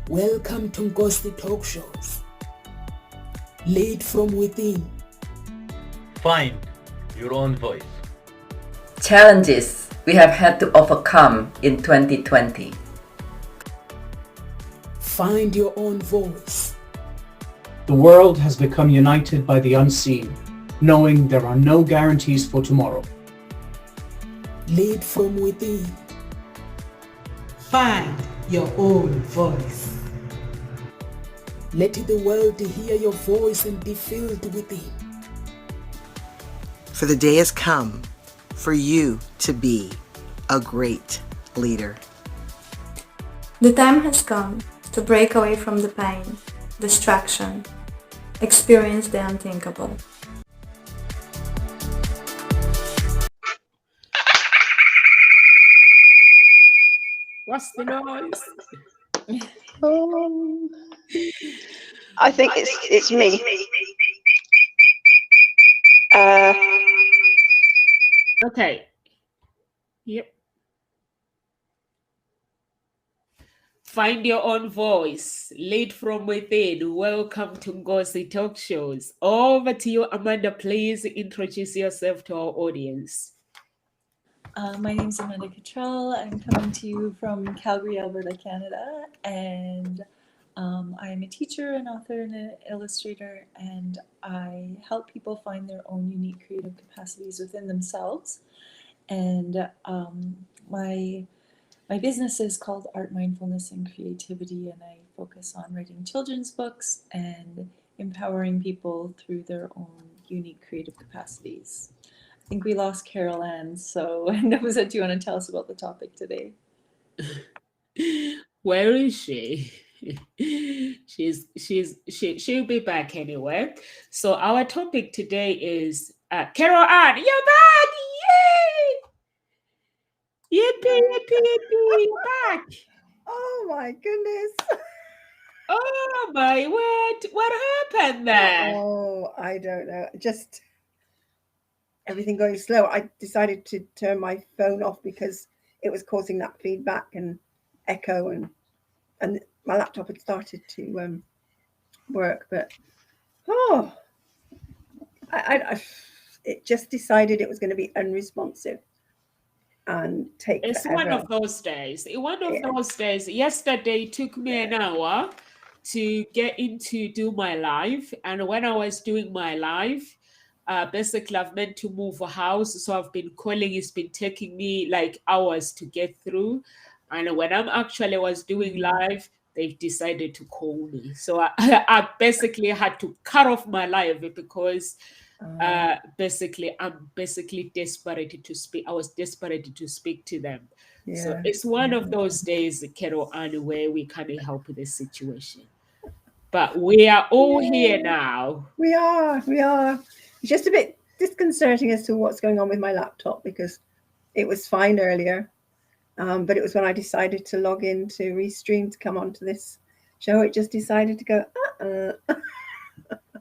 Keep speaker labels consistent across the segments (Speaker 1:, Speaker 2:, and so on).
Speaker 1: Welcome to Ngozi Talk Shows. Lead from within.
Speaker 2: Find your own voice.
Speaker 3: Challenges we have had to overcome in 2020.
Speaker 1: Find your own voice.
Speaker 4: The world has become united by the unseen, knowing there are no guarantees for tomorrow.
Speaker 1: Lead from within.
Speaker 5: Find your own voice.
Speaker 1: Let the world hear your voice and be filled within.
Speaker 6: For the day has come for you to be a great leader.
Speaker 7: The time has come to break away from the pain, distraction, experience the unthinkable.
Speaker 1: What's the noise?
Speaker 8: I think it's me.
Speaker 1: Okay. Yep. Find your own voice. Lead from within. Welcome to Ngozi Talk Shows. Over to you, Amanda. Please introduce yourself to our audience.
Speaker 9: My name is Amanda Cottrell. I'm coming to you from Calgary, Alberta, Canada, and I am a teacher, an author, and an illustrator, and I help people find their own unique creative capacities within themselves. And my business is called Art, Mindfulness, and Creativity, and I focus on writing children's books and empowering people through their own unique creative capacities. I think we lost Carol Ann, so Noza, do you want to tell us about the topic today?
Speaker 1: Where is she? She'll be back anyway. So our topic today is Carol Ann, you're back! Yay! Yippee, yippee, yippee, you're back!
Speaker 10: Oh my goodness!
Speaker 1: Oh my word! What happened there?
Speaker 10: Oh, I don't know. Just everything going slow. I decided to turn my phone off because it was causing that feedback and echo, and my laptop had started to work, but it just decided it was going to be unresponsive and take
Speaker 1: It's
Speaker 10: forever.
Speaker 1: one of those days. Those days. Yesterday it took me an hour to get into do my live, and when I was doing my live, basically I've meant to move a house, so I've been calling. It's been taking me like hours to get through, and when I'm actually was doing live, they've decided to call me. So I basically had to cut off my live because basically I'm desperate to speak. I was desperate to speak to them. Yeah. So it's one of those days, Carol Ann, where we can't help the situation. But we are all here now.
Speaker 10: We are. It's just a bit disconcerting as to what's going on with my laptop because it was fine earlier. But it was when I decided to log in to Restream to come onto this show, it just decided to go,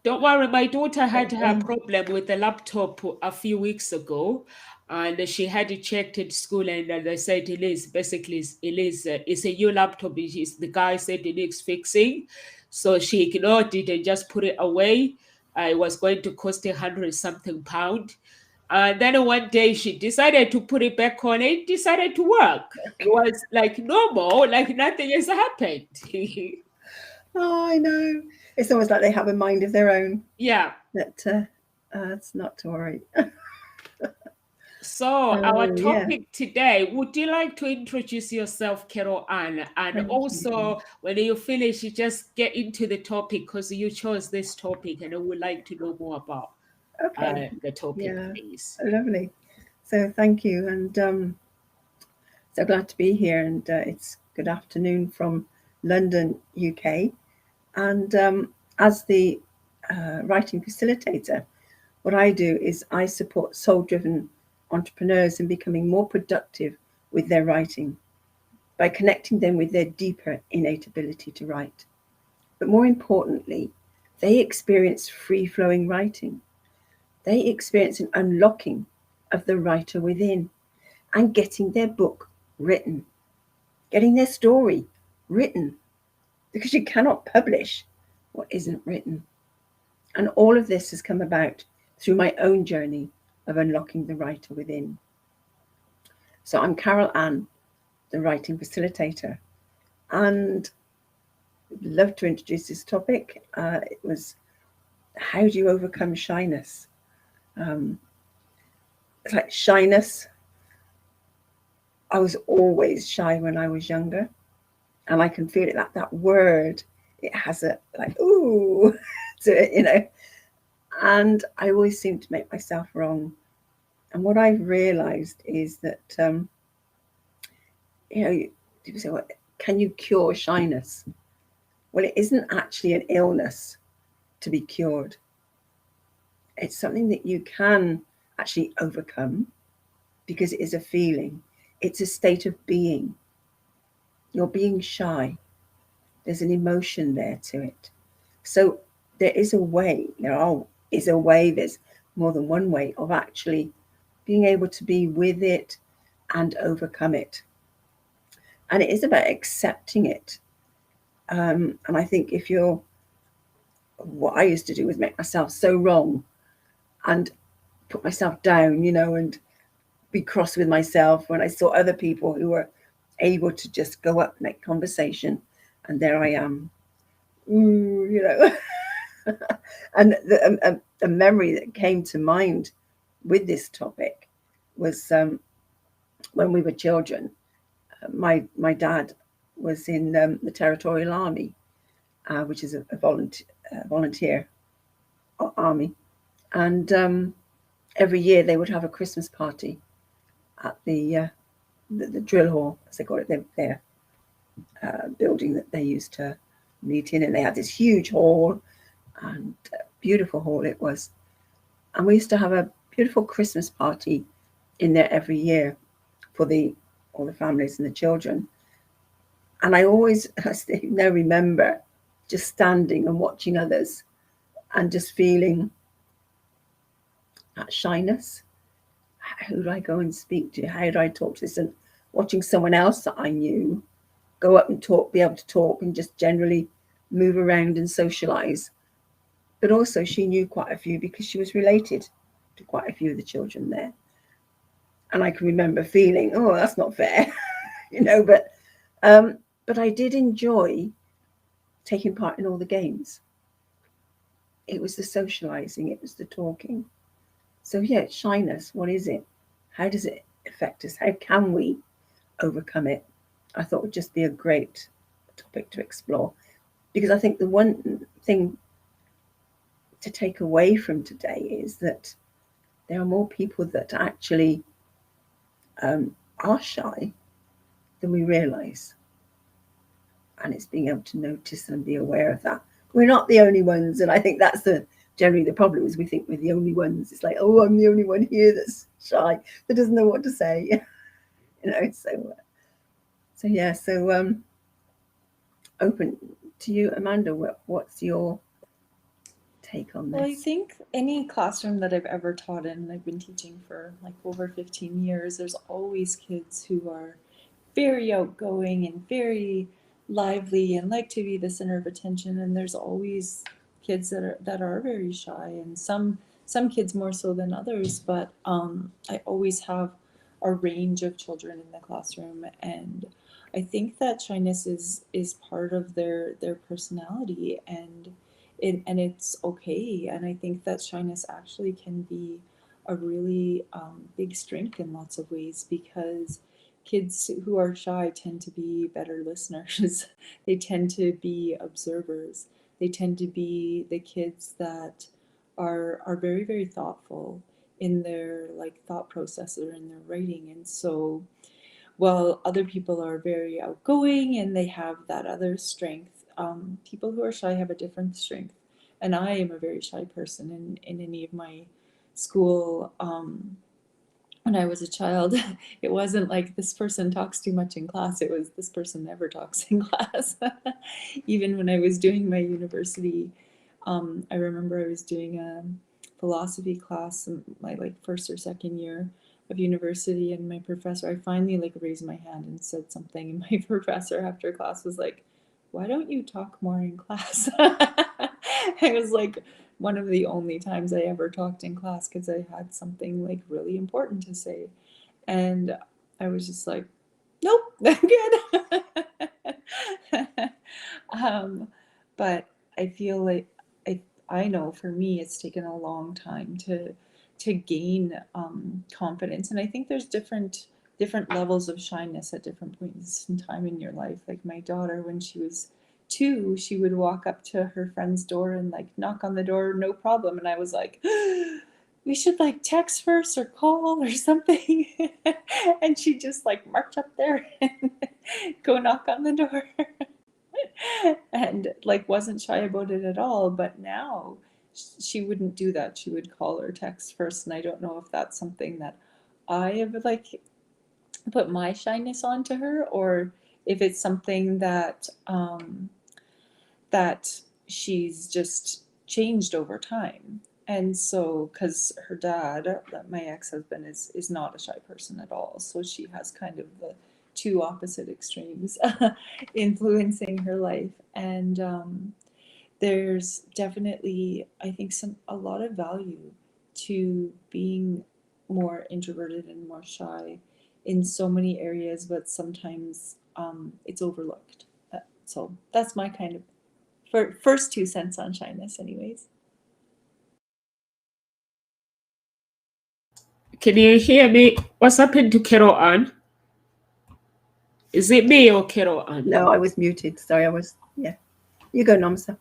Speaker 1: Don't worry, my daughter had her problem with the laptop a few weeks ago, and she had it checked at school, and they said it's a new laptop. The guy said it needs fixing, so she ignored it and just put it away. It was going to cost £100-something. And then one day she decided to put it back on. It decided to work. It was like normal, like nothing has happened.
Speaker 10: Oh, I know. It's almost like they have a mind of their own.
Speaker 1: Yeah.
Speaker 10: But it's not to worry.
Speaker 1: So our topic today, would you like to introduce yourself, Carol Ann? And also, when you finish, you just get into the topic because you chose this topic and I would like to know more about the topic, please.
Speaker 10: Lovely. So thank you. And so glad to be here. And it's good afternoon from London, UK. And as the writing facilitator, what I do is I support soul-driven entrepreneurs in becoming more productive with their writing by connecting them with their deeper innate ability to write. But more importantly, they experience free-flowing writing. They experience an unlocking of the writer within and getting their book written, getting their story written, because you cannot publish what isn't written. And all of this has come about through my own journey of unlocking the writer within. So I'm Carol Ann, the writing facilitator, and I'd love to introduce this topic. It was, how do you overcome shyness? It's like shyness. I was always shy when I was younger, and I can feel it, that word, it has a like, ooh, to it, you know, and I always seem to make myself wrong. And what I've realized is that, you know, people say, well, can you cure shyness? Well, it isn't actually an illness to be cured. It's something that you can actually overcome, because it is a feeling. It's a state of being. You're being shy. There's an emotion there to it. So there is a way, there's more than one way of actually being able to be with it and overcome it. And it is about accepting it. And I think what I used to do was make myself so wrong and put myself down, you know, and be cross with myself when I saw other people who were able to just go up, make conversation, and there I am, you know. And a memory that came to mind with this topic was when we were children. My dad was in the Territorial Army, which is a volunteer army, and every year they would have a Christmas party at the drill hall, as they call it, their building that they used to meet in, and they had this huge hall, and beautiful hall it was. And we used to have a beautiful Christmas party in there every year for all the families and the children. And I now remember just standing and watching others and just feeling that shyness. Who do I go and speak to? How do I talk to this? And watching someone else that I knew go up and talk, be able to talk and just generally move around and socialize. But also she knew quite a few because she was related to quite a few of the children there. And I can remember feeling, oh, that's not fair, you know, but I did enjoy taking part in all the games. It was the socializing, it was the talking. So yeah, shyness, what is it? How does it affect us? How can we overcome it? I thought would just be a great topic to explore, because I think the one thing to take away from today is that there are more people that actually are shy than we realize. And it's being able to notice and be aware of that. We're not the only ones. And I think that's generally the problem, is we think we're the only ones. It's like, oh, I'm the only one here that's shy, that doesn't know what to say. You know, so yeah, so open to you, Amanda. What's your take on this?
Speaker 9: Well, I think any classroom that I've ever taught in, I've been teaching for like over 15 years, there's always kids who are very outgoing and very lively and like to be the center of attention, and there's always kids that are very shy, and some kids more so than others, but I always have a range of children in the classroom, and I think that shyness is part of their personality, and it's okay. And I think that shyness actually can be a really big strength in lots of ways, because kids who are shy tend to be better listeners. They tend to be observers. They tend to be the kids that are very, very thoughtful in their thought process or in their writing. And so while other people are very outgoing and they have that other strength, people who are shy have a different strength. And I am a very shy person in any of my school. When I was a child, it wasn't like this person talks too much in class. It was this person never talks in class. Even when I was doing my university, I remember I was doing a philosophy class in my first or second year of university, and my professor, I finally raised my hand and said something, and my professor after class was like, why don't you talk more in class? It was like one of the only times I ever talked in class because I had something like really important to say. And I was just like, nope, I'm good. But I feel like I know for me it's taken a long time to gain confidence, and I think there's different levels of shyness at different points in time in your life. Like my daughter, when she was 2, she would walk up to her friend's door and like knock on the door, no problem, and I was like, we should like text first or call or something. And she'd just like march up there and go knock on the door. And like wasn't shy about it at all. But now she wouldn't do that. She would call or text first. And I don't know if that's something that I have like put my shyness onto her, or if it's something that that she's just changed over time. And so, because her dad, my ex-husband, is not a shy person at all. So she has kind of the two opposite extremes influencing her life. And there's definitely, I think, a lot of value to being more introverted and more shy in so many areas, but sometimes it's overlooked. So that's my kind of first 2 cents on shyness anyways.
Speaker 1: Can you hear me? What's happened to Carol Ann? Is it me or Carol Ann?
Speaker 10: No, I was muted. Sorry, yeah. You go, Namsa.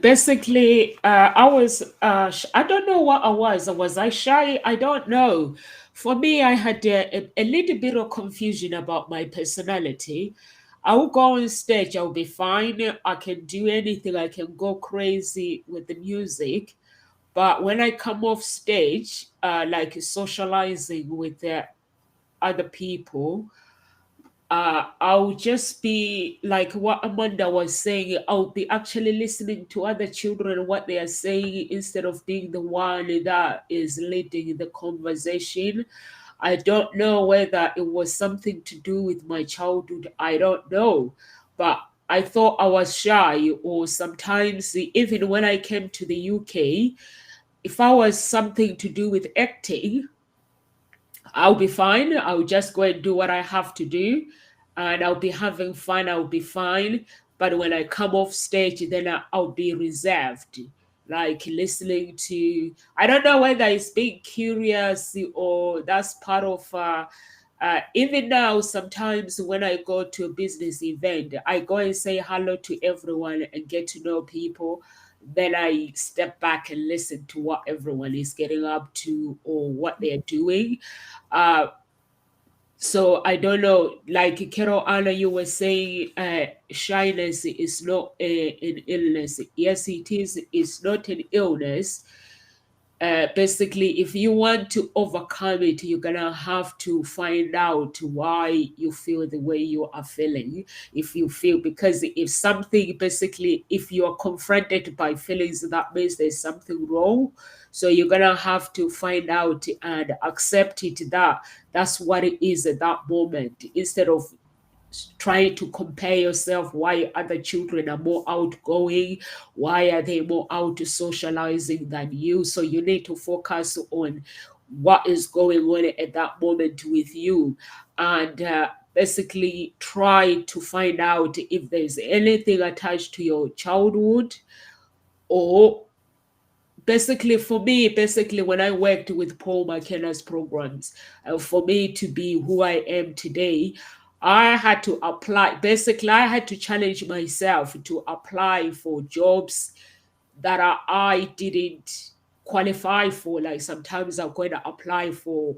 Speaker 1: Basically, I was, I don't know what I was. Was I shy? I don't know. For me, I had a little bit of confusion about my personality. I will go on stage, I'll be fine. I can do anything. I can go crazy with the music. But when I come off stage, like socializing with other people, I'll just be like what Amanda was saying. I'll be actually listening to other children, what they are saying, instead of being the one that is leading the conversation. I don't know whether it was something to do with my childhood. I don't know. But I thought I was shy, or sometimes even when I came to the UK, if I was something to do with acting, I'll be fine. I'll just go and do what I have to do, and I'll be having fun. I'll be fine. But when I come off stage, then I'll be reserved, like listening to, I don't know whether it's being curious or that's part of, even now, sometimes when I go to a business event, I go and say hello to everyone and get to know people. Then I step back and listen to what everyone is getting up to or what they're doing. So I don't know, like Carol Anna, you were saying shyness is not an illness. Yes, it is. It's not an illness. Basically, if you want to overcome it, you're gonna have to find out why you feel the way you are feeling. If you feel, because if something, basically, if you are confronted by feelings, that means there's something wrong. So you're gonna have to find out and accept it, that that's what it is at that moment, instead of trying to compare yourself. Why other children are more outgoing, why are they more out socializing than you? So you need to focus on what is going on at that moment with you, and basically try to find out if there's anything attached to your childhood, or basically, for me, when I worked with Paul McKenna's programs, for me to be who I am today, I had to apply. Basically, I had to challenge myself to apply for jobs that I didn't qualify for. Like sometimes I'm going to apply for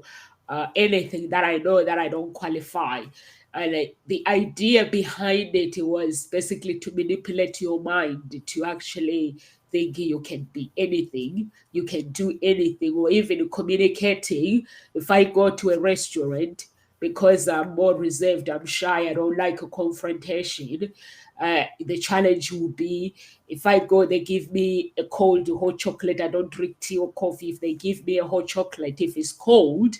Speaker 1: anything that I know that I don't qualify. And the idea behind it was basically to manipulate your mind to actually think you can be anything, you can do anything, or even communicating. If I go to a restaurant, because I'm more reserved, I'm shy, I don't like a confrontation, the challenge will be, if I go, they give me a cold hot chocolate, I don't drink tea or coffee. If they give me a hot chocolate, if it's cold,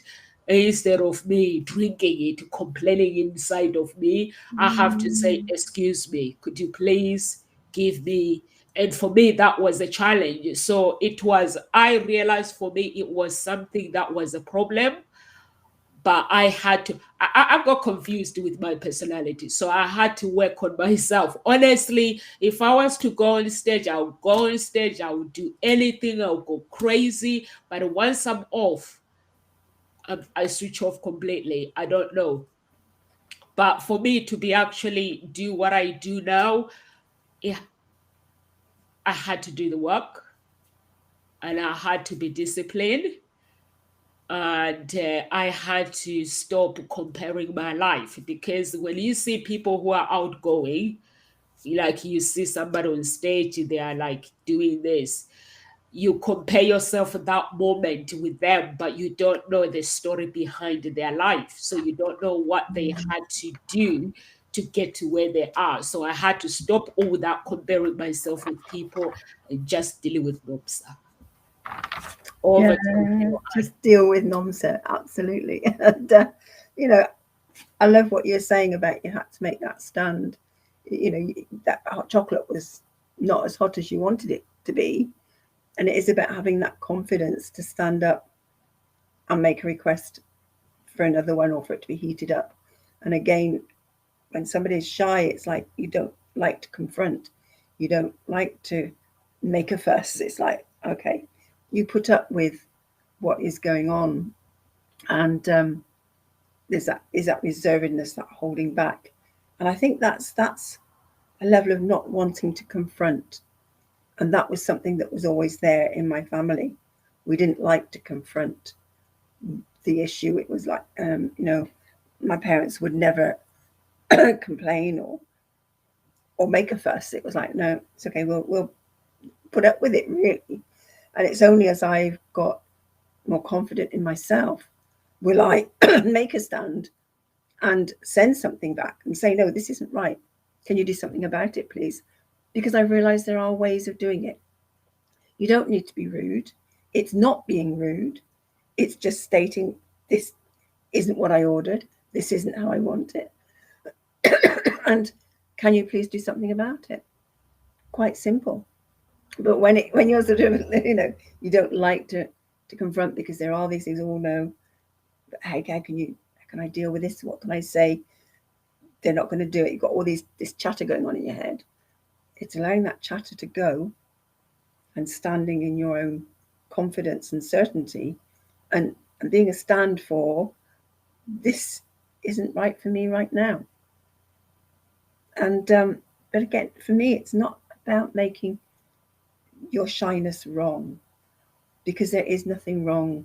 Speaker 1: instead of me drinking it, complaining inside of me, I have to say, excuse me, could you please give me? And for me, that was a challenge. So I realized for me, it was something that was a problem, but I had to, I got confused with my personality. So I had to work on myself. Honestly, if I was to go on stage, I would go on stage, I would do anything, I would go crazy. But once I'm off, I switch off completely. I don't know. But for me to be actually do what I do now, yeah, I had to do the work and I had to be disciplined. And I had to stop comparing my life, because when you see people who are outgoing, like you see somebody on stage, they are like doing this, you compare yourself at that moment with them, but you don't know the story behind their life. So you don't know what they had to do to get to where they are. So I had to stop all that comparing myself with people and just dealing with Nomsa. Over to
Speaker 10: just deal with Nomsa, absolutely. And you know, I love what you're saying about you had to make that stand. You know, that hot chocolate was not as hot as you wanted it to be, and it is about having that confidence to stand up and make a request for another one, or for it to be heated up. And again, when somebody is shy, it's like you don't like to confront, you don't like to make a fuss. It's like, okay, you put up with what is going on, and is that reservedness, that holding back. And I think that's a level of not wanting to confront. And that was something that was always there in my family. We didn't like to confront the issue. It was like, you know, my parents would never complain or make a fuss. It was like, no, it's okay, we'll put up with it, really. And it's only as I've got more confident in myself will I make a stand and send something back and say, no, this isn't right. Can you do something about it, please? Because I realize there are ways of doing it. You don't need to be rude. It's not being rude. It's just stating, this isn't what I ordered. This isn't how I want it. And can you please do something about it? Quite simple. But when you're sort of, you know, you don't like to confront because there are these things, oh no, but how can I deal with this? What can I say? They're not going to do it. You've got all this chatter going on in your head. It's allowing that chatter to go and standing in your own confidence and certainty, and being a stand for, this isn't right for me right now. And but again, for me, it's not about making your shyness wrong, because there is nothing wrong.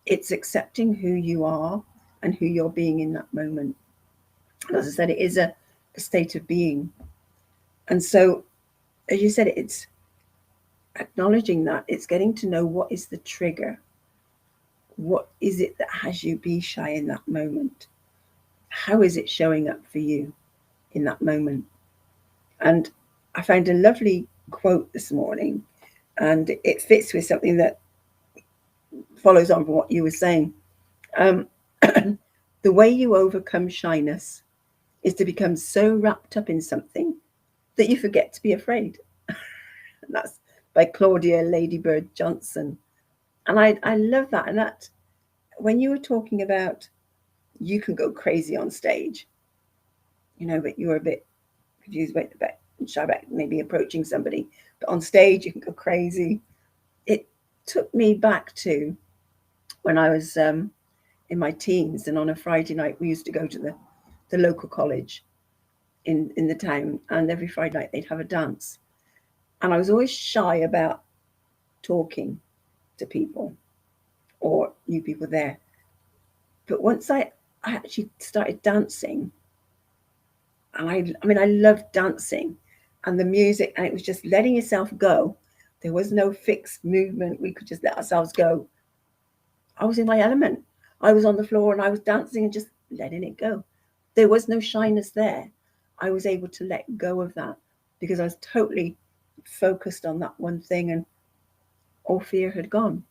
Speaker 10: It's accepting who you are and who you're being in that moment. As I said, it is a state of being. And so, as you said, it's acknowledging that. It's getting to know what is the trigger. What is it that has you be shy in that moment? How is it showing up for you in that moment? And I found a lovely quote this morning, and it fits with something that follows on from what you were saying. The way you overcome shyness is to become so wrapped up in something that you forget to be afraid. And that's by Claudia Ladybird Johnson. And I love that. And that, when you were talking about, you can go crazy on stage, you know, but you're a bit confused about shy about maybe approaching somebody, but on stage you can go crazy. It took me back to when I was in my teens, and on a Friday night we used to go to the local college in the town, and every Friday night they'd have a dance, and I was always shy about talking to people or new people there. But once I actually started dancing, and I mean I loved dancing and the music, and it was just letting yourself go. There was no fixed movement. We could just let ourselves go. I was in my element. I was on the floor and I was dancing and just letting it go. There was no shyness there. I was able to let go of that because I was totally focused on that one thing, and all fear had gone.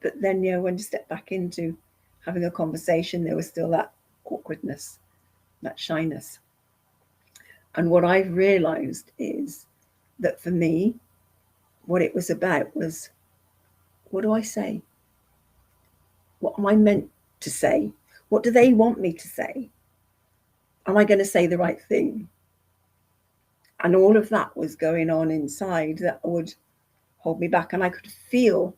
Speaker 10: But then, you know, when you step back into having a conversation, there was still that awkwardness, that shyness. And what I've realized is that for me, what it was about was, what do I say? What am I meant to say? What do they want me to say? Am I going to say the right thing? And all of that was going on inside that would hold me back. And I could feel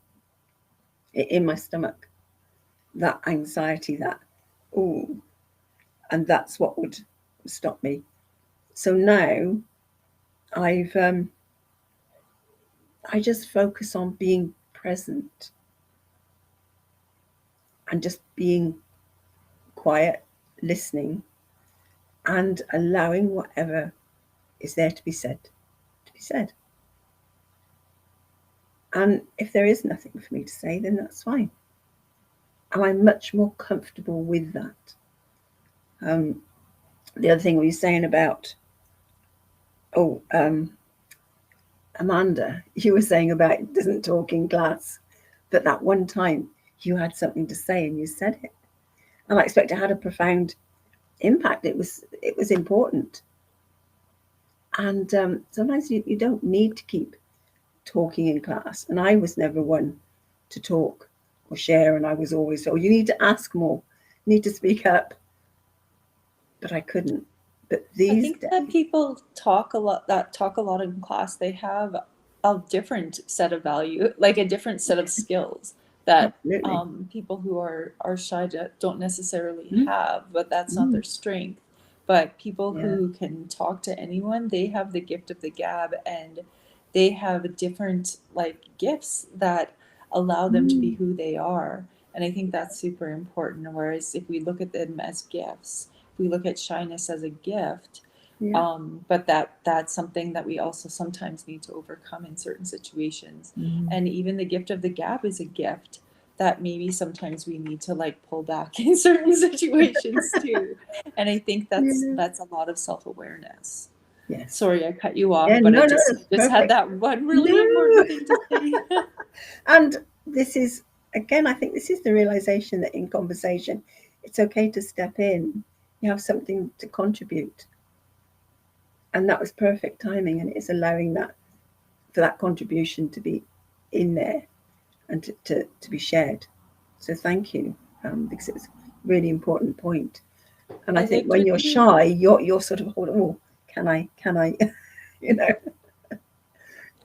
Speaker 10: it in my stomach, that anxiety, that, ooh, and that's what would stop me. So now I just focus on being present and just being quiet, listening, and allowing whatever is there to be said, to be said. And if there is nothing for me to say, then that's fine. And I'm much more comfortable with that. The other thing we were saying about, Amanda, you were saying about doesn't talk in class, but that one time you had something to say and you said it. And I expect it had a profound impact. It was important. And sometimes you don't need to keep talking in class. And I was never one to talk or share. And I was always told, you need to ask more, you need to speak up. But I couldn't. But these
Speaker 9: I think that people talk a lot in class, they have a different set of value, like a different set of skills that people who are shy don't necessarily have, but that's not their strength. But people who can talk to anyone, they have the gift of the gab, and they have different like gifts that allow them to be who they are. And I think that's super important. Whereas if we look at them as gifts, we look at shyness as a gift, but that's something that we also sometimes need to overcome in certain situations. And even the gift of the gab is a gift that maybe sometimes we need to like pull back in certain situations too. And I think that's a lot of self-awareness.
Speaker 10: Yes.
Speaker 9: Sorry, I cut you off, but I just had that one really important thing to say.
Speaker 10: And this is, again, I think this is the realization that in conversation, it's okay to step in. You have something to contribute. And that was perfect timing. And it's allowing that, for that contribution to be in there and to be shared. So thank you, because it was a really important point. And I think when you're shy, you're sort of holding, oh, can I, you know?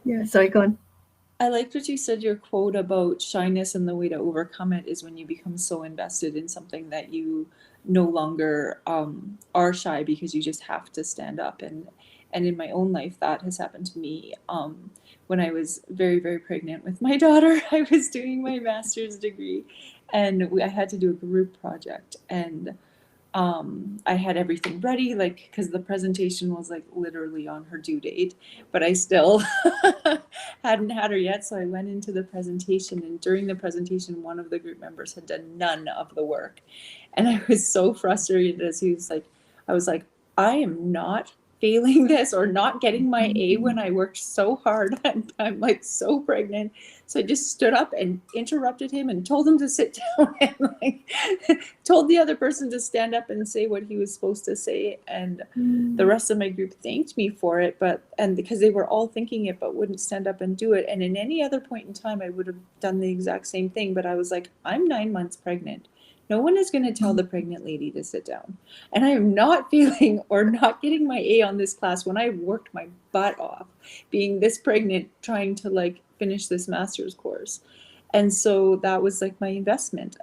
Speaker 10: Yeah, sorry, go on.
Speaker 9: I liked what you said, your quote about shyness, and the way to overcome it is when you become so invested in something that you no longer are shy because you just have to stand up. And in my own life, that has happened to me. When I was very, very pregnant with my daughter, I was doing my master's degree, and I had to do a group project. And I had everything ready, like, because the presentation was like literally on her due date, but I still hadn't had her yet. So I went into the presentation, and during the presentation, one of the group members had done none of the work. And I was so frustrated as I was like, I am not failing this or not getting my A when I worked so hard. I'm like so pregnant. So I just stood up and interrupted him and told him to sit down, and like told the other person to stand up and say what he was supposed to say. And the rest of my group thanked me for it, and because they were all thinking it but wouldn't stand up and do it. And in any other point in time, I would have done the exact same thing. But I was like, I'm 9 months pregnant. No one is going to tell the pregnant lady to sit down. And I am not failing or not getting my A on this class when I worked my butt off being this pregnant, trying to like finish this master's course. And so that was like my investment.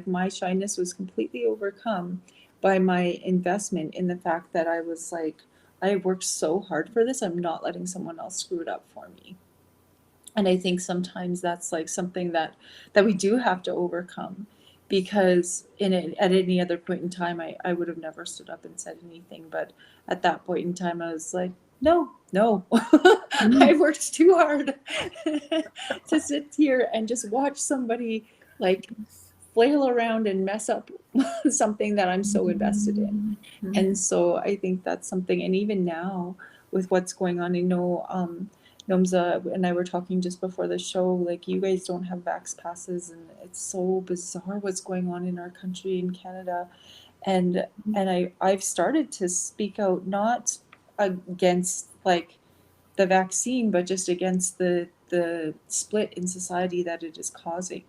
Speaker 9: My shyness was completely overcome by my investment in the fact that I was like, I worked so hard for this. I'm not letting someone else screw it up for me. And I think sometimes that's like something that we do have to overcome. Because at any other point in time, I would have never stood up and said anything. But at that point in time, I was like, no, I worked too hard to sit here and just watch somebody like flail around and mess up something that I'm so invested in. And so I think that's something, and even now with what's going on, I know Nomza and I were talking just before the show, like you guys don't have vax passes, and it's so bizarre what's going on in our country in Canada. And I've started to speak out, not against like the vaccine, but just against the split in society that it is causing.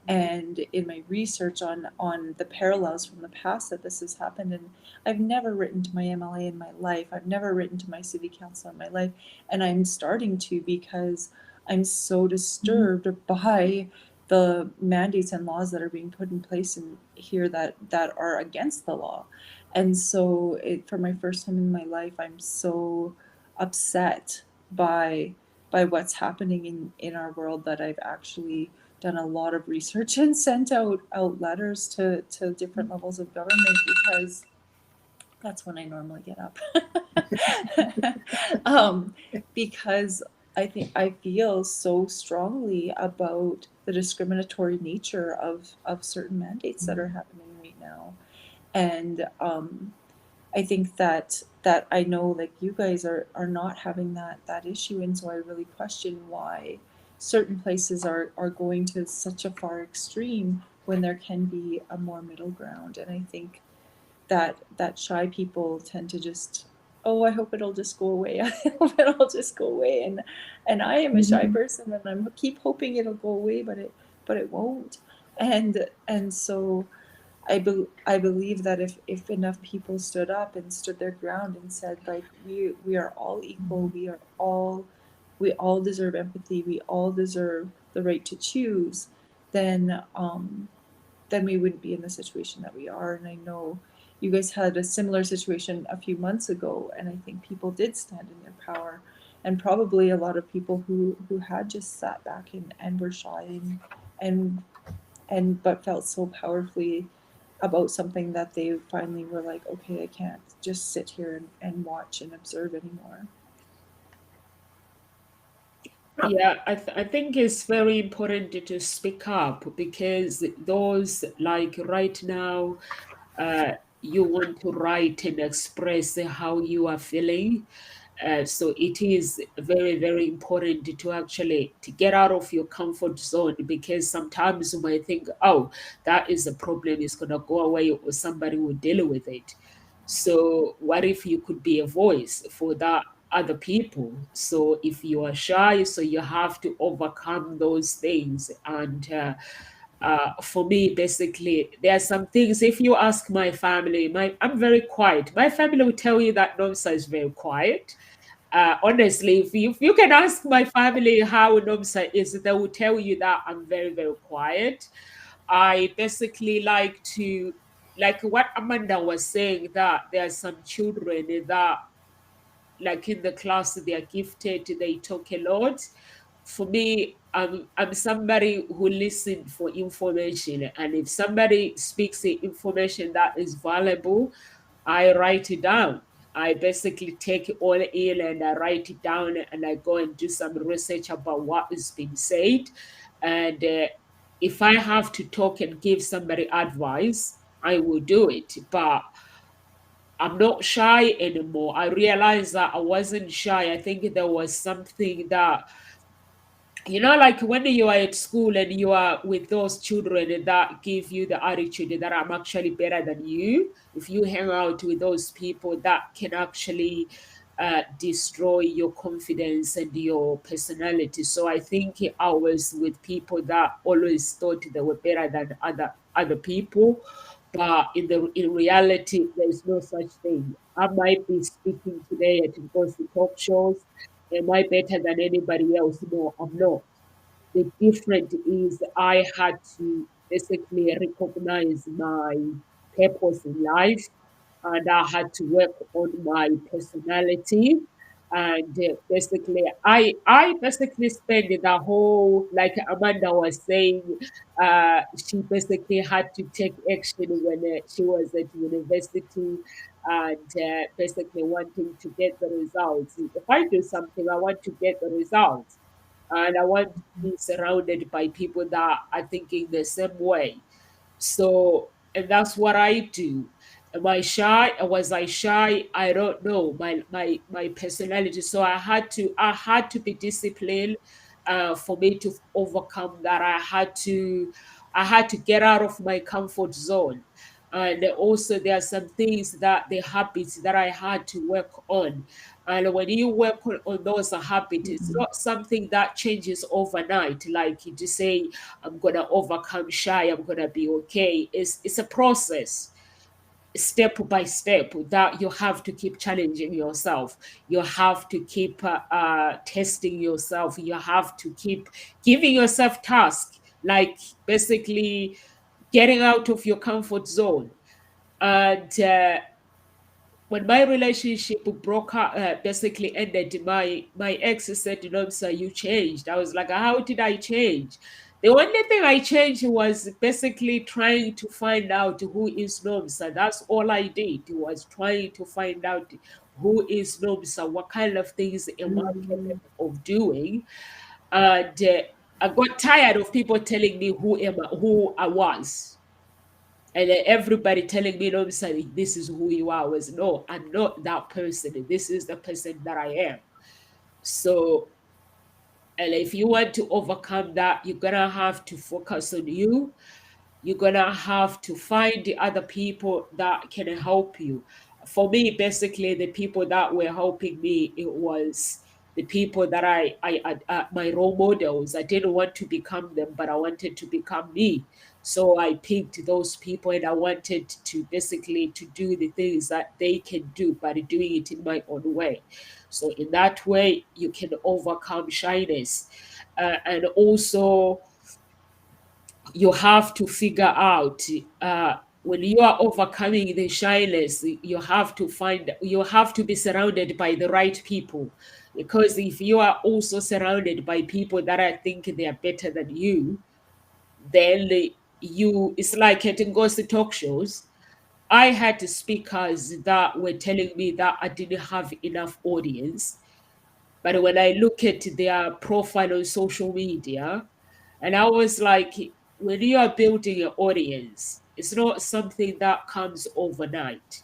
Speaker 9: And in my research on the parallels from the past that this has happened, and I've never written to my MLA in my life, I've never written to my city council in my life, and I'm starting to because I'm so disturbed by the mandates and laws that are being put in place in here that are against the law. And so for my first time in my life, I'm so upset by what's happening in our world that I've actually done a lot of research and sent out letters to different levels of government, because that's when I normally get up. Because I feel so strongly about the discriminatory nature of certain mandates that are happening right now. And I think that I know like you guys are not having that issue, and so I really question why certain places are going to such a far extreme when there can be a more middle ground. And I think that shy people tend to just, oh, I hope it'll just go away. I hope it'll just go away. And I am a shy person, and I keep hoping it'll go away, but it won't. And so I believe that if enough people stood up and stood their ground and said, like, we are all equal, we all deserve empathy, we all deserve the right to choose, then we wouldn't be in the situation that we are. And I know you guys had a similar situation a few months ago, and I think people did stand in their power, and probably a lot of people who had just sat back and were shy and but felt so powerfully about something that they finally were like, okay, I can't just sit here and watch and observe anymore.
Speaker 1: Yeah, I think it's very important to speak up, because those, like right now, you want to write and express how you are feeling. So it is very, very important to actually to get out of your comfort zone, because sometimes you might think, oh, that is a problem, it's gonna go away, or somebody will deal with it. So what if you could be a voice for that other people? So if you are shy, so you have to overcome those things. And for me, basically, there are some things. If you ask my family, I'm very quiet. My family will tell you that Nomsa is very quiet. Honestly, if you can ask my family how Nomsa is, they will tell you that I'm very, very quiet. I basically like to, like what Amanda was saying, that there are some children that, like in the class, they are gifted, they talk a lot. For me, I'm somebody who listens for information, and if somebody speaks the information that is valuable, I write it down. I basically take it all in and I write it down, and I go and do some research about what is being said. And if I have to talk and give somebody advice, I will do it. But I'm not shy anymore. I realized that I wasn't shy. I think there was something that, like when you are at school and you are with those children that give you the attitude that I'm actually better than you. If you hang out with those people, that can actually destroy your confidence and your personality. So I think I was with people that always thought they were better than other people. But in reality, there's no such thing. I might be speaking today at gossip talk shows. Am I better than anybody else? No, I'm not. The difference is I had to basically recognize my purpose in life, and I had to work on my personality. And basically, I basically spent the whole, like Amanda was saying, she basically had to take action when she was at university, and basically wanting to get the results. If I do something, I want to get the results, and I want to be surrounded by people that are thinking the same way. So, and that's what I do. Am I shy? Or was I shy? I don't know. My personality. So I had to be disciplined for me to overcome that. I had to get out of my comfort zone. And also there are some things that the habits that I had to work on. And when you work on those habits, it's not something that changes overnight. Like you just say, I'm gonna overcome shy, I'm gonna be okay. It's a process, step by step, that you have to keep challenging yourself. You have to keep testing yourself. You have to keep giving yourself tasks, like basically getting out of your comfort zone. And when my relationship broke up, basically ended, my ex said, sir, you changed. I was like, how did I change? The only thing I changed was basically trying to find out who is Nomsa. That's all I did, was trying to find out who is Nomsa, what kind of things am I capable of doing. And I got tired of people telling me who I was. And then everybody telling me, sorry, this is who you are. I was, no, I'm not that person. This is the person that I am. So, and if you want to overcome that, you're going to have to focus on you. You're going to have to find the other people that can help you. For me, basically, the people that were helping me, it was the people that my role models. I didn't want to become them, but I wanted to become me. So I picked those people, and I wanted to basically to do the things that they can do, but doing it in my own way. So in that way, you can overcome shyness. And also, you have to figure out when you are overcoming the shyness, you have to be surrounded by the right people. Because if you are also surrounded by people that I think they are better than you, then it's like at Ngozi talk shows. I had speakers that were telling me that I didn't have enough audience. But when I look at their profile on social media, and I was like, when you are building an audience, it's not something that comes overnight.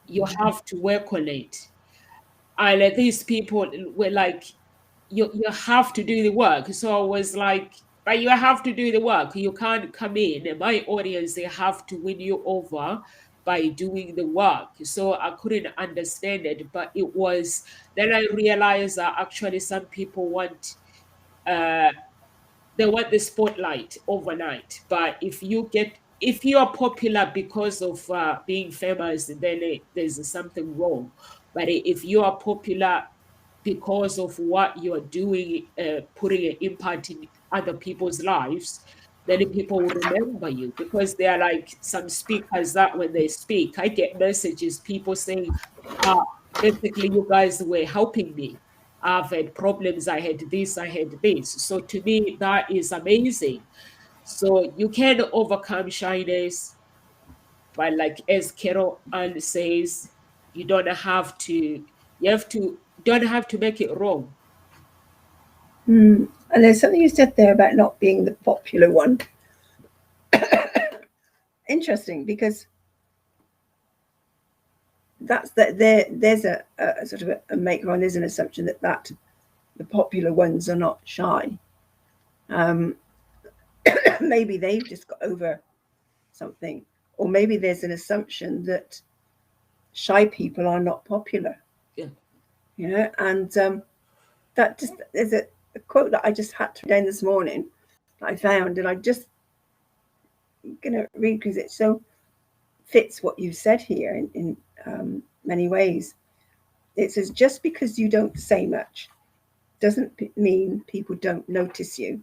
Speaker 1: You have to work on it. And these people were like, you have to do the work. So I was like, but you have to do the work. You can't come in. And my audience, they have to win you over by doing the work. So I couldn't understand it. But it was, then I realized that actually some people want they want the spotlight overnight. But if you are popular because of being famous, then there's something wrong. But if you are popular because of what you're doing, putting an impact in other people's lives, then people will remember you. Because there are like some speakers that when they speak, I get messages, people saying, basically, you guys were helping me. I've had problems, I had this, I had this. So to me, that is amazing. So you can overcome shyness, but like as Carol Ann says, you don't have to make it wrong.
Speaker 10: And there's something you said there about not being the popular one. Interesting, because there's a sort of a make on, there's an assumption that the popular ones are not shy. Maybe they've just got over something, or maybe there's an assumption that shy people are not popular.
Speaker 1: Yeah.
Speaker 10: And that just, there's a quote that I just had to down this morning that I found, and I'm just gonna read because it so fits what you said here in many ways. It says, just because you don't say much doesn't mean people don't notice you.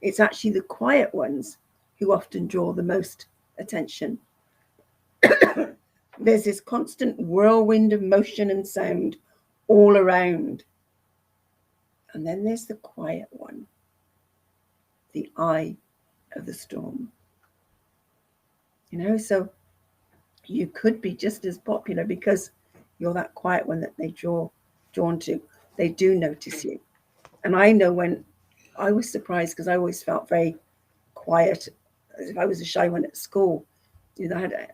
Speaker 10: It's actually the quiet ones who often draw the most attention. There's this constant whirlwind of motion and sound all around. And then there's the quiet one, the eye of the storm. So you could be just as popular because you're that quiet one that they drawn to. They do notice you. And I know when I was surprised, because I always felt very quiet, as if I was a shy one at school. I had,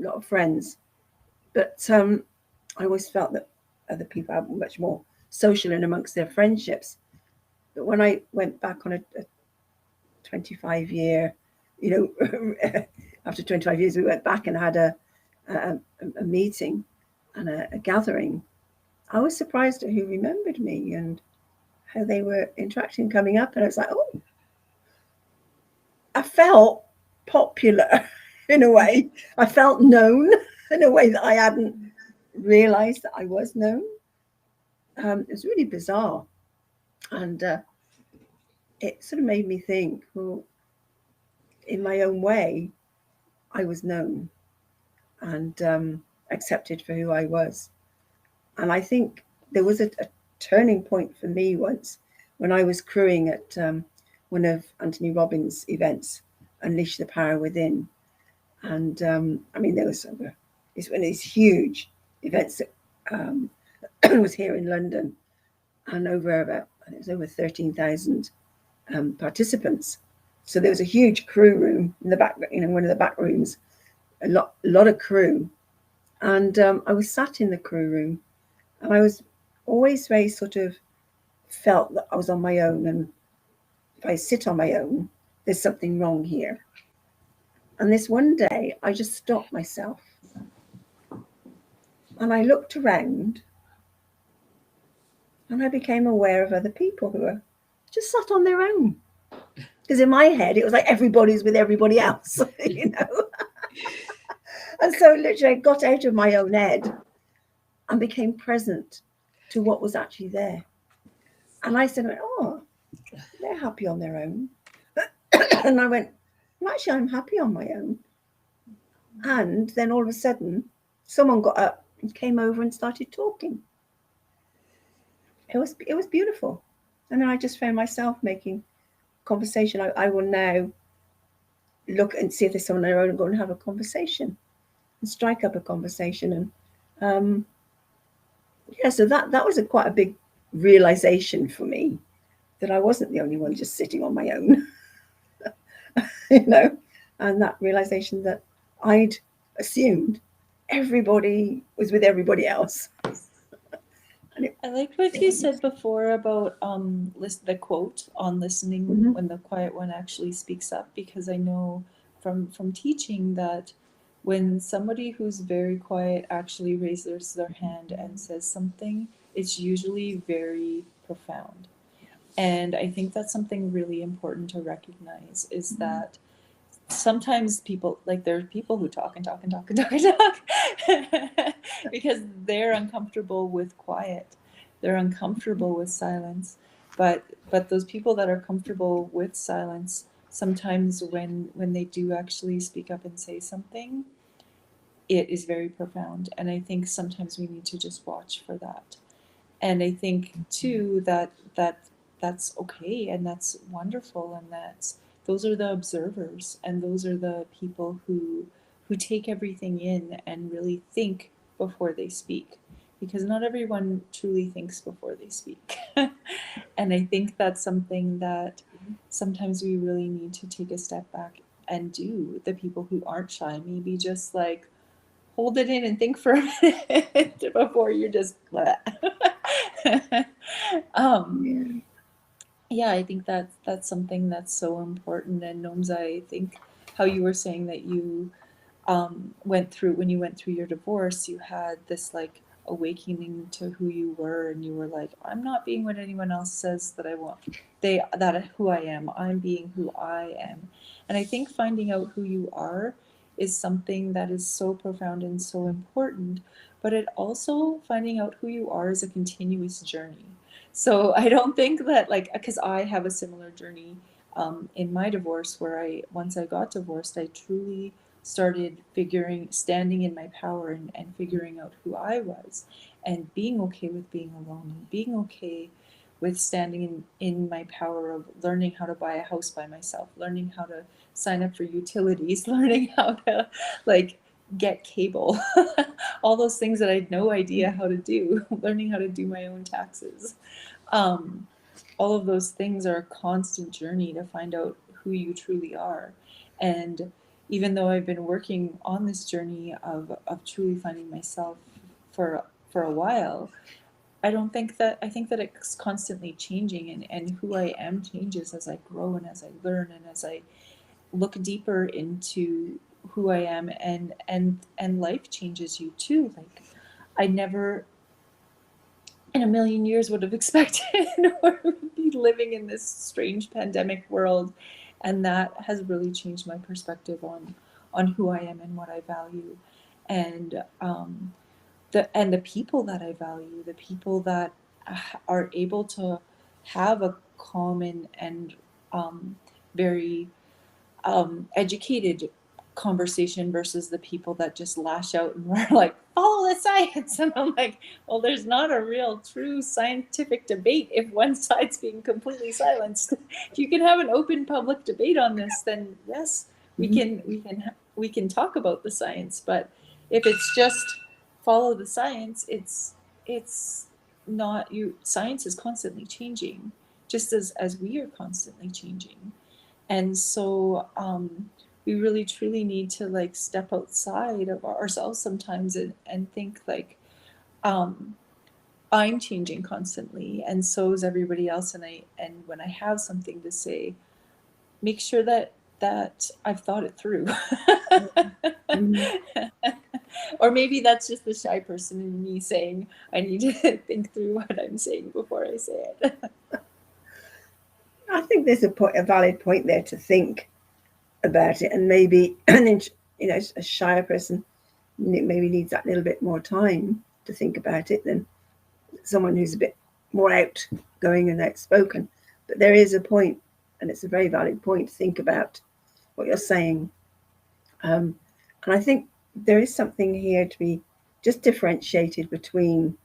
Speaker 10: lot of friends, but I always felt that other people are much more social and amongst their friendships. But when I went back on a 25-year, after 25 years, we went back and had a meeting and a gathering. I was surprised at who remembered me and how they were interacting, coming up, and I was like, oh, I felt popular in a way. I felt known in a way that I hadn't realized that I was known. It was really bizarre, and it sort of made me think, well, in my own way, I was known and accepted for who I was. And I think there was a turning point for me once when I was crewing at one of Anthony Robbins' events, Unleash the Power Within. And I mean, there was it's one of these huge events that was here in London, and it was over 13,000 participants. So there was a huge crew room in the back, one of the back rooms, a lot of crew. And I was sat in the crew room, and I was always very sort of felt that I was on my own. And if I sit on my own, there's something wrong here. And this one day, I just stopped myself. And I looked around, and I became aware of other people who were just sat on their own. Because in my head, it was like everybody's with everybody else, And so literally I got out of my own head and became present to what was actually there. And I said, oh, they're happy on their own. And I went, well, actually, I'm happy on my own. And then all of a sudden, someone got up and came over and started talking. It was beautiful. And then I just found myself making conversation. I will now look and see if there's someone on their own and go and have a conversation and strike up a conversation. And so that was quite a big realization for me, that I wasn't the only one just sitting on my own, and that realization that I'd assumed everybody was with everybody else.
Speaker 9: I liked what you said before about the quote on listening when the quiet one actually speaks up, because I know from teaching that when somebody who's very quiet actually raises their hand and says something, it's usually very profound. And I think that's something really important to recognize, is that sometimes people, like, there are people who talk and talk and talk and talk and talk because they're uncomfortable with quiet. They're uncomfortable with silence. But those people that are comfortable with silence, sometimes when they do actually speak up and say something, it is very profound. And I think sometimes we need to just watch for that. And I think too that's okay, and that's wonderful, and those are the observers, and those are the people who take everything in and really think before they speak, because not everyone truly thinks before they speak. And I think that's something that sometimes we really need to take a step back and do. The people who aren't shy, maybe just like hold it in and think for a minute before you're just yeah, I think that's something that's so important. And Gnomes, I think how you were saying that you went through, when you went through your divorce, you had this like awakening to who you were, and you were like, I'm not being what anyone else says that I want. That who I am. I'm being who I am. And I think finding out who you are is something that is so profound and so important, but it also, finding out who you are is a continuous journey. So I don't think that, like, because I have a similar journey in my divorce, where once I got divorced, I truly started standing in my power and figuring out who I was, and being okay with being alone, and being okay with standing in my power of learning how to buy a house by myself, learning how to sign up for utilities, learning how to like get cable, all those things that I had no idea how to do, learning how to do my own taxes. All of those things are a constant journey to find out who you truly are. And even though I've been working on this journey of truly finding myself for a while, I think that it's constantly changing, and who I am changes as I grow and as I learn and as I look deeper into who I am, and life changes you too. Like, I never in a million years would have expected or be living in this strange pandemic world, and that has really changed my perspective on who I am and what I value, and the people that I value, the people that are able to have a calm and very educated conversation versus the people that just lash out and were like, follow the science. And I'm like, well, there's not a real true scientific debate if one side's being completely silenced. If you can have an open public debate on this, then yes, we can talk about the science. But if it's just follow the science, it's not you. Science is constantly changing, just as we are constantly changing. And so we really truly need to like step outside of ourselves sometimes and think like, I'm changing constantly, and so is everybody else. And when I have something to say, make sure that I've thought it through. Or maybe that's just the shy person in me saying I need to think through what I'm saying before I say it.
Speaker 10: I think there's a valid point there to think about it, and maybe a shyer person maybe needs that little bit more time to think about it than someone who's a bit more outgoing and outspoken. But there is a point, and it's a very valid point, to think about what you're saying. And I think there is something here to be just differentiated between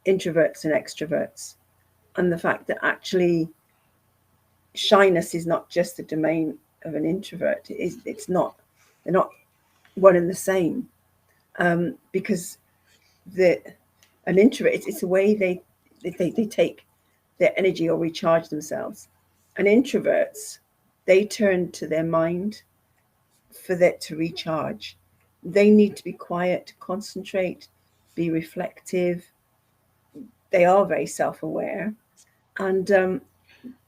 Speaker 10: introverts and extroverts, and the fact that actually shyness is not just the domain of an introvert. It's not. They're not one and the same, because an introvert, it's a way they take their energy or recharge themselves. And introverts, they turn to their mind for that to recharge. They need to be quiet, concentrate, be reflective. They are very self-aware, and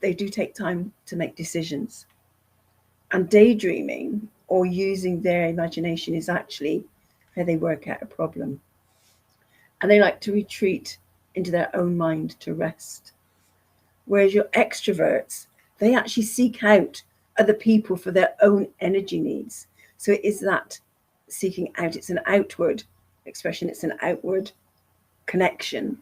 Speaker 10: they do take time to make decisions. And daydreaming or using their imagination is actually how they work out a problem. And they like to retreat into their own mind to rest. Whereas your extroverts, they actually seek out other people for their own energy needs. So it is that seeking out. It's an outward expression. It's an outward connection.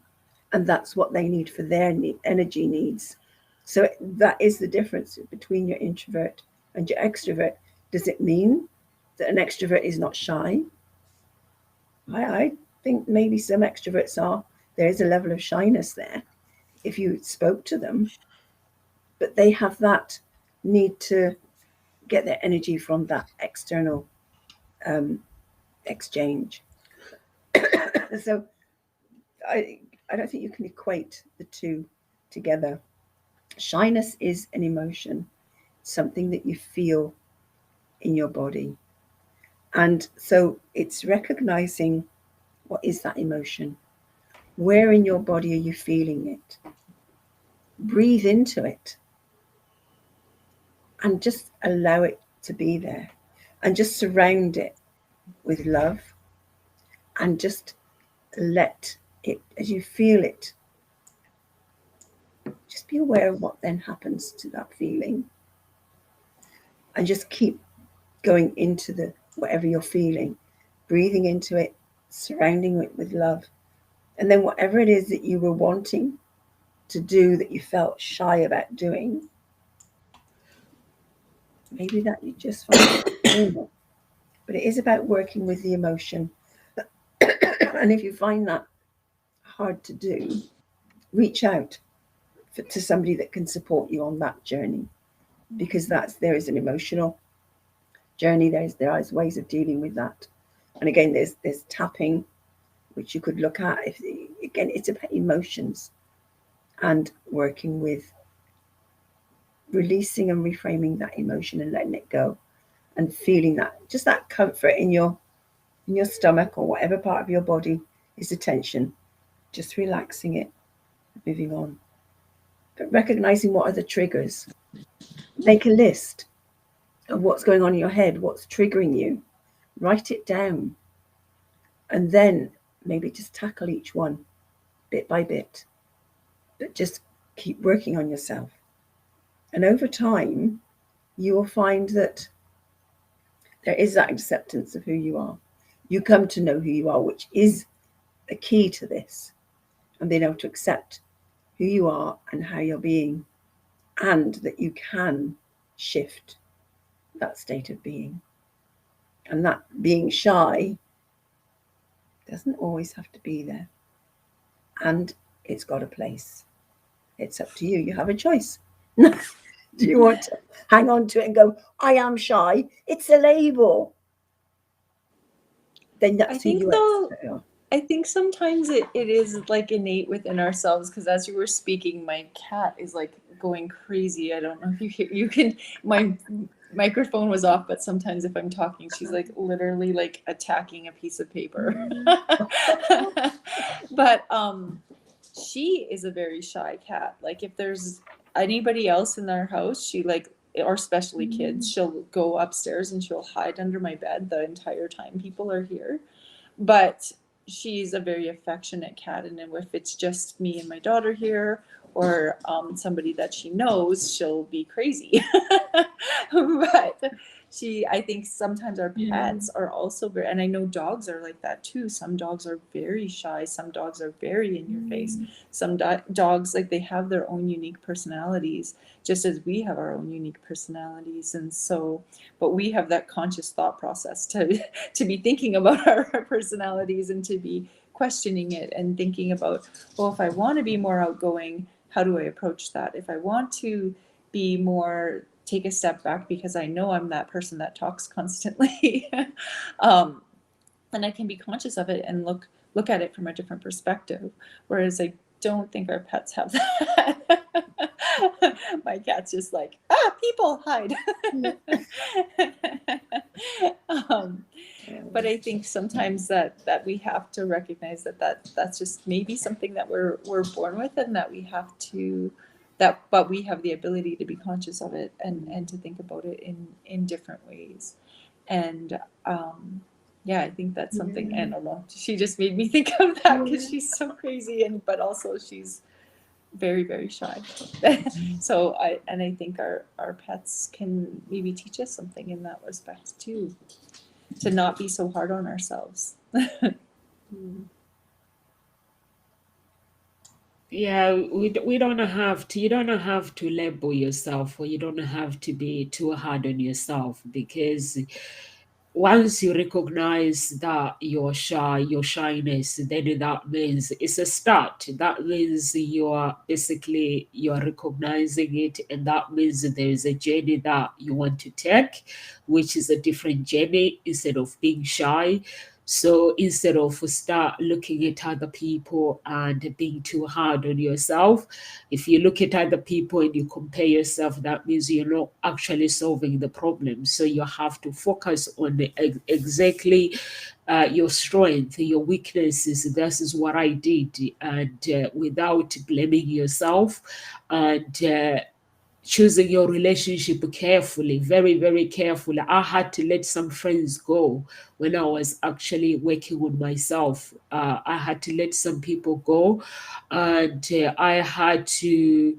Speaker 10: And that's what they need for their energy needs. So that is the difference between your introvert and your extrovert. Does it mean that an extrovert is not shy? I think maybe some extroverts are. There is a level of shyness there if you spoke to them, but they have that need to get their energy from that external exchange. So I don't think you can equate the two together. Shyness is an emotion, something that you feel in your body. And so it's recognizing, what is that emotion? Where in your body are you feeling it? Breathe into it and just allow it to be there, and just surround it with love, and just let it, as you feel it, just be aware of what then happens to that feeling, and just keep going into the whatever you're feeling, breathing into it, surrounding it with love. And then whatever it is that you were wanting to do that you felt shy about doing, maybe that you just find it. But it is about working with the emotion. And if you find that hard to do, reach out to somebody that can support you on that journey, because there is an emotional journey. There is ways of dealing with that. And again, there's tapping, which you could look at. Again, it's about emotions and working with releasing and reframing that emotion and letting it go. and feeling that, just that comfort in your stomach or whatever part of your body is the tension, just relaxing it, moving on. But recognizing what are the triggers. Make a list of what's going on in your head, what's triggering you. Write it down. And then maybe just tackle each one bit by bit. But just keep working on yourself. And over time, you will find that there is that acceptance of who you are. You come to know who you are, which is the key to this. And being able to accept who you are and how you're being, and that you can shift that state of being. And that being shy doesn't always have to be there. And it's got a place. It's up to you. You have a choice. Do you want to hang on to it and go, I am shy? It's a label. Then that's who you are.
Speaker 9: I think sometimes it is like innate within ourselves, because as you were speaking, my cat is like going crazy. I don't know if you can, my microphone was off, but sometimes if I'm talking, she's like literally like attacking a piece of paper. But she is a very shy cat. Like if there's anybody else in our house, she like, or especially kids, she'll go upstairs and she'll hide under my bed the entire time people are here. But she's a very affectionate cat, and if it's just me and my daughter here, or somebody that she knows, she'll be crazy. But I think sometimes our pets are also very, and I know dogs are like that too. Some dogs are very shy. Some dogs are very in your face. Some dogs, like, they have their own unique personalities, just as we have our own unique personalities. And so, but we have that conscious thought process to be thinking about our personalities and to be questioning it and thinking about, well, if I want to be more outgoing, how do I approach that? If I want to be more, take a step back because I know I'm that person that talks constantly, and I can be conscious of it and look at it from a different perspective. Whereas I don't think our pets have that. My cat's just like, people hide. But I think sometimes that we have to recognize that's just maybe something that we're born with, and that we have to, but we have the ability to be conscious of it and to think about it in different ways. And I think that's something. And I don't know, she just made me think of that because she's so crazy, but also she's very, very shy. So I think our pets can maybe teach us something in that respect too, to not be so hard on ourselves.
Speaker 1: Yeah, we don't have to, you don't have to label yourself, or you don't have to be too hard on yourself, because once you recognize that you're shy, your shyness, then that means it's a start. That means you're recognizing it, and that means there's a journey that you want to take, which is a different journey instead of being shy. So instead of start looking at other people and being too hard on yourself, if you look at other people and you compare yourself, that means you're not actually solving the problem. So you have to focus on exactly your strength, your weaknesses. This is what I did, and without blaming yourself, and choosing your relationship carefully, very, very carefully. I had to let some friends go when I was actually working on myself. I had to let some people go, and I had to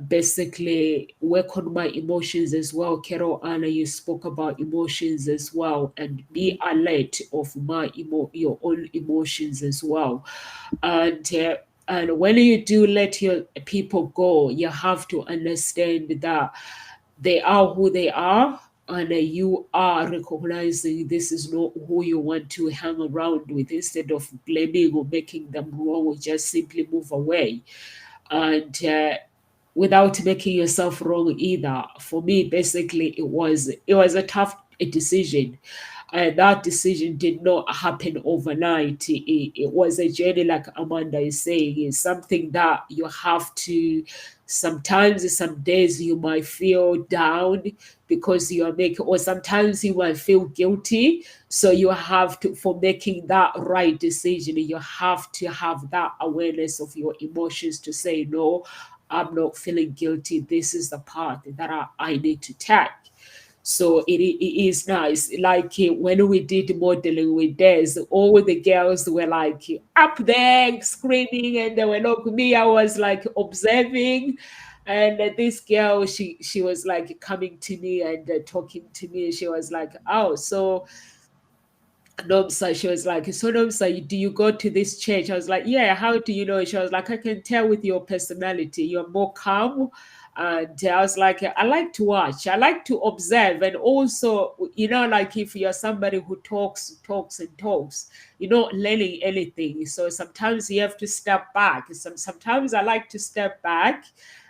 Speaker 1: basically work on my emotions as well. Carol, Anna, you spoke about emotions as well, and be alert of your own emotions as well. And when you do let your people go, you have to understand that they are who they are, and you are recognizing this is not who you want to hang around with. Instead of blaming or making them wrong, just simply move away. And without making yourself wrong either. For me, basically, it was a tough decision. And that decision did not happen overnight. It was a journey, like Amanda is saying. It's something that you have to, sometimes, some days you might feel down because you are making, or sometimes you might feel guilty. So you have to, for making that right decision, you have to have that awareness of your emotions to say, no, I'm not feeling guilty. This is the path that I need to take. So it is nice. Like when we did modeling with Des, all the girls were like up there screaming, and they were like me. I was like observing, and this girl, she was like coming to me and talking to me. She was like, "Oh, so." Nomsa, she was like, so Nomsa, do you go to this church? I was like, yeah, how do you know? She was like, I can tell with your personality, you're more calm. And I was like, I like to watch, I like to observe. And also, like if you're somebody who talks, and talks, you're not learning anything. So sometimes you have to step back. Sometimes I like to step back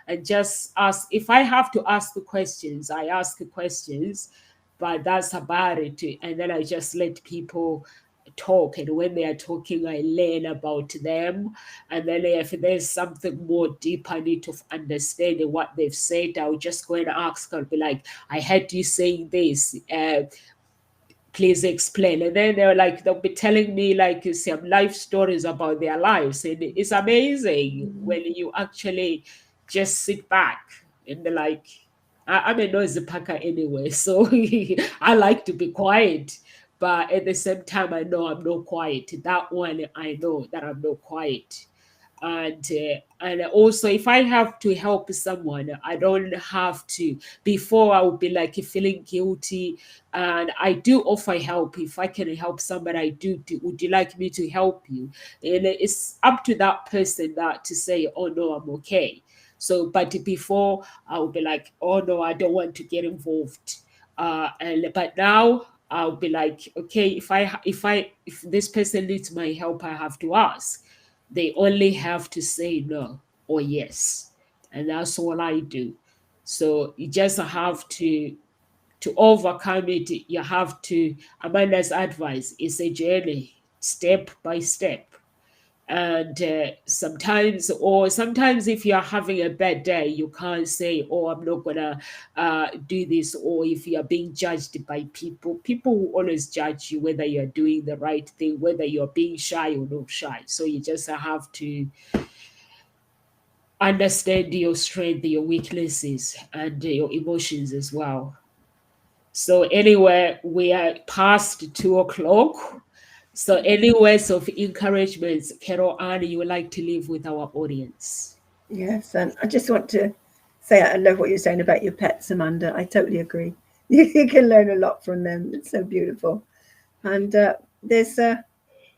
Speaker 1: and just ask. If I have to ask the questions, I ask the questions, but that's about it. And then I just let people talk, and when they are talking, I learn about them. And then if there's something more deep I need to understand in what they've said, I'll just go and ask. I'll be like, I heard you saying this, please explain. And then they'll be telling me like some life stories about their lives, and it's amazing when you actually just sit back and be like, I'm a noisy packer anyway, so I like to be quiet. But at the same time, I know I'm not quiet. That one, I know that I'm not quiet. And also, if I have to help someone, I don't have to. Before, I would be like feeling guilty, and I do offer help. If I can help somebody, I do. Would you like me to help you? And it's up to that person that to say, oh no, I'm okay. So, but before, I would be like, oh no, I don't want to get involved. But now I'll be like, okay, if this person needs my help, I have to ask. They only have to say no or yes, and that's all I do. So you just have to overcome it. You have to. Amanda's advice is a journey, step by step. And sometimes if you're having a bad day, you can't say, oh, I'm not gonna do this. Or if you're being judged by people will always judge you, whether you're doing the right thing, whether you're being shy or not shy. So you just have to understand your strength, your weaknesses, and your emotions as well. So anyway, we are past 2 o'clock. So any words of encouragement, Carol Ann, you would like to leave with our audience?
Speaker 10: Yes, and I just want to say I love what you're saying about your pets, Amanda. I totally agree. You can learn a lot from them. It's so beautiful. And there's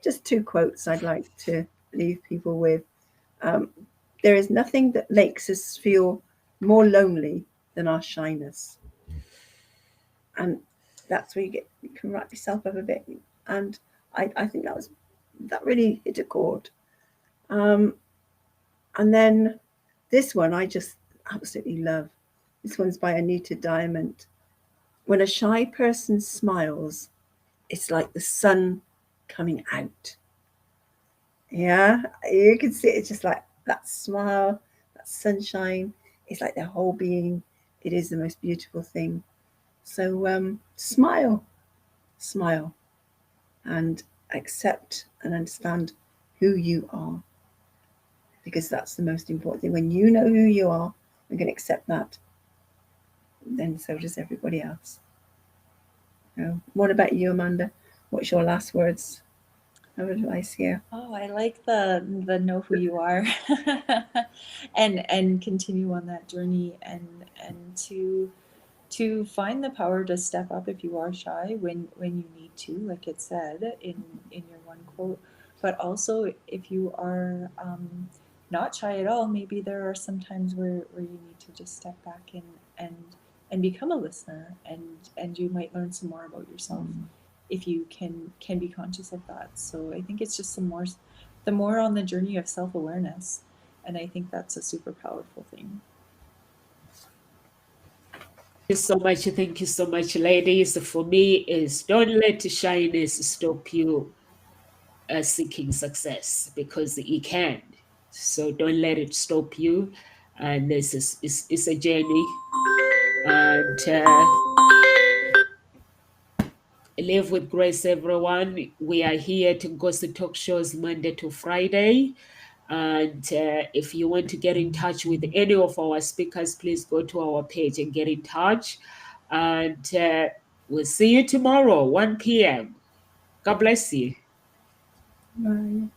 Speaker 10: just 2 quotes I'd like to leave people with. There is nothing that makes us feel more lonely than our shyness. And that's where you can wrap yourself up a bit. And I think that really hit a chord. And then this one I just absolutely love. This one's by Anita Diamond. When a shy person smiles, it's like the sun coming out. Yeah, you can see it's just like that smile, that sunshine. It's like their whole being. It is the most beautiful thing. So smile, and accept and understand who you are, because that's the most important thing. When you know who you are and can accept that, then so does everybody else. What about you, Amanda? What's your last words of advice here?
Speaker 9: Oh, I like the know who you are, and continue on that journey, and to find the power to step up if you are shy when you need to, like it said in your one quote. But also, if you are not shy at all, maybe there are some times where you need to just step back and become a listener, and you might learn some more about yourself if you can be conscious of that. So I think it's just the more on the journey of self-awareness, and I think that's a super powerful thing.
Speaker 1: you so much. Thank you so much, ladies. For me, is don't let shyness stop you seeking success, because it can. So don't let it stop you. And this is it's a journey. And live with grace, everyone. We are here to Gossip Talk shows Monday to Friday. And if you want to get in touch with any of our speakers, please go to our page and get in touch. And we'll see you tomorrow, 1 p.m. God bless you.
Speaker 10: Bye.